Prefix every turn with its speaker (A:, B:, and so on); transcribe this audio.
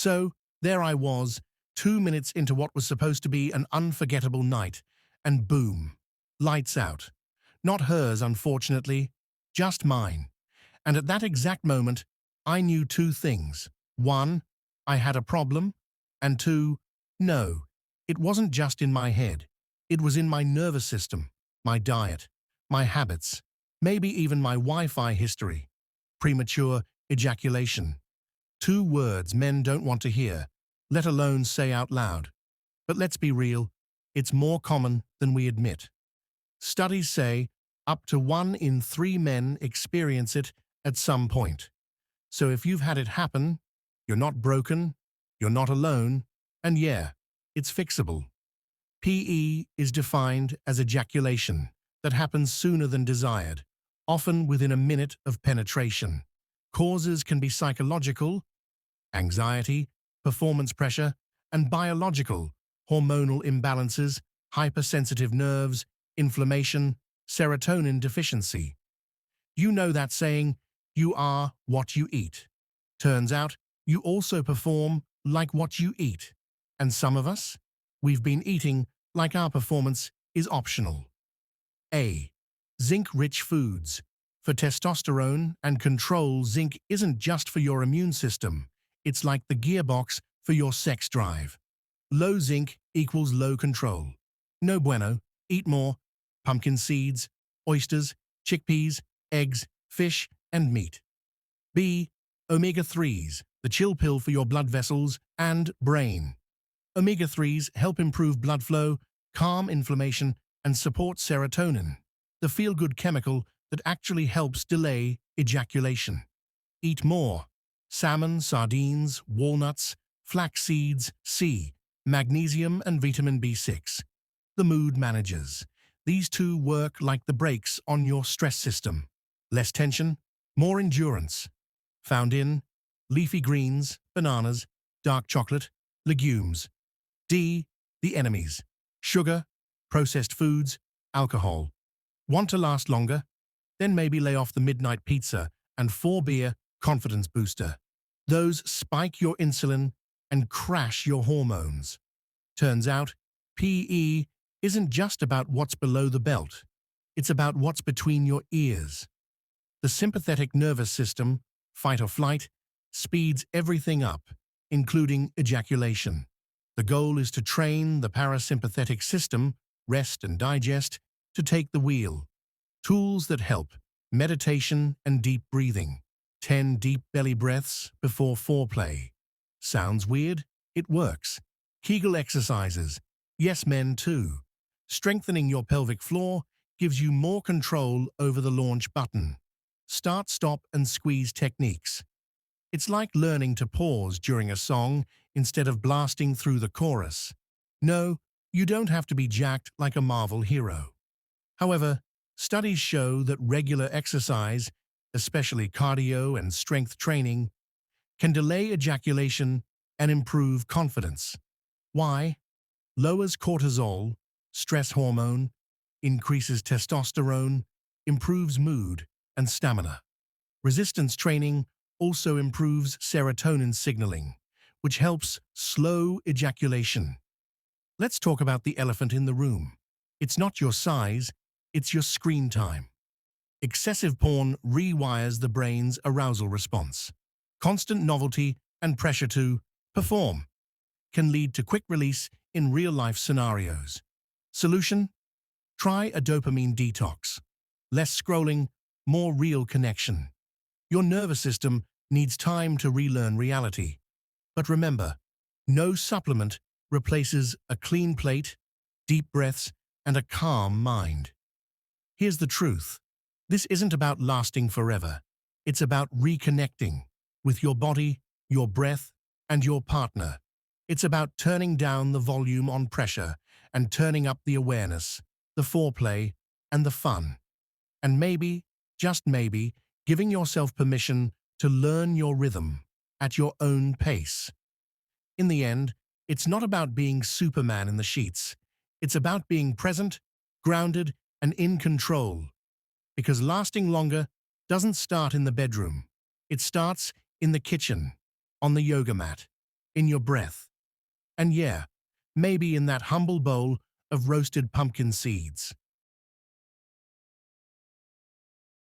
A: So, there I was, 2 minutes into what was supposed to be an unforgettable night, and boom, lights out. Not hers, unfortunately, just mine. And at that exact moment, I knew two things. One, I had a problem, and two, no, it wasn't just in my head. It was in my nervous system, my diet, my habits, maybe even my Wi-Fi history. Premature ejaculation. Two words men don't want to hear, let alone say out loud. But let's be real, it's more common than we admit. Studies say up to 1 in 3 men experience it at some point. So if you've had it happen, you're not broken, you're not alone, and yeah, it's fixable. PE is defined as ejaculation that happens sooner than desired, often within a minute of penetration. Causes can be psychological, anxiety, performance pressure, and biological, hormonal imbalances, hypersensitive nerves, inflammation, serotonin deficiency. You know that saying, you are what you eat. Turns out, you also perform like what you eat. And some of us, we've been eating like our performance is optional. A. Zinc-rich foods. For testosterone and control, zinc isn't just for your immune system. It's like the gearbox for your sex drive. Low zinc equals low control. No bueno. Eat more. Pumpkin seeds, oysters, chickpeas, eggs, fish, and meat. B. Omega-3s, the chill pill for your blood vessels and brain. Omega-3s help improve blood flow, calm inflammation, and support serotonin, the feel-good chemical that actually helps delay ejaculation. Eat more. Salmon, sardines, walnuts, flax seeds. C. Magnesium and vitamin B6. The mood managers. These two work like the brakes on your stress system. Less tension, more endurance. Found in leafy greens, bananas, dark chocolate, legumes. D. The enemies. Sugar, processed foods, alcohol. Want to last longer? Then maybe lay off the midnight pizza and 4-beer confidence booster. Those spike your insulin and crash your hormones. Turns out, PE isn't just about what's below the belt. It's about what's between your ears. The sympathetic nervous system, fight or flight, speeds everything up, including ejaculation. The goal is to train the parasympathetic system, rest and digest, to take the wheel. Tools that help: meditation and deep breathing. 10 deep belly breaths before foreplay. Sounds weird? It works. Kegel exercises. Yes, men too. Strengthening your pelvic floor gives you more control over the launch button. Start, stop, and squeeze techniques. It's like learning to pause during a song instead of blasting through the chorus. No, you don't have to be jacked like a Marvel hero. However, studies show that regular exercise, especially cardio and strength training, can delay ejaculation and improve confidence. Why? Lowers cortisol, stress hormone, increases testosterone, improves mood and stamina. Resistance training also improves serotonin signaling, which helps slow ejaculation. Let's talk about the elephant in the room. It's not your size, it's your screen time. Excessive porn rewires the brain's arousal response. Constant novelty and pressure to perform can lead to quick release in real-life scenarios. Solution? Try a dopamine detox. Less scrolling, more real connection. Your nervous system needs time to relearn reality. But remember, no supplement replaces a clean plate, deep breaths, and a calm mind. Here's the truth. This isn't about lasting forever. It's about reconnecting with your body, your breath, and your partner. It's about turning down the volume on pressure and turning up the awareness, the foreplay, and the fun. And maybe, just maybe, giving yourself permission to learn your rhythm at your own pace. In the end, it's not about being Superman in the sheets. It's about being present, grounded, and in control. Because lasting longer doesn't start in the bedroom. It starts in the kitchen, on the yoga mat, in your breath, and yeah, maybe in that humble bowl of roasted pumpkin seeds.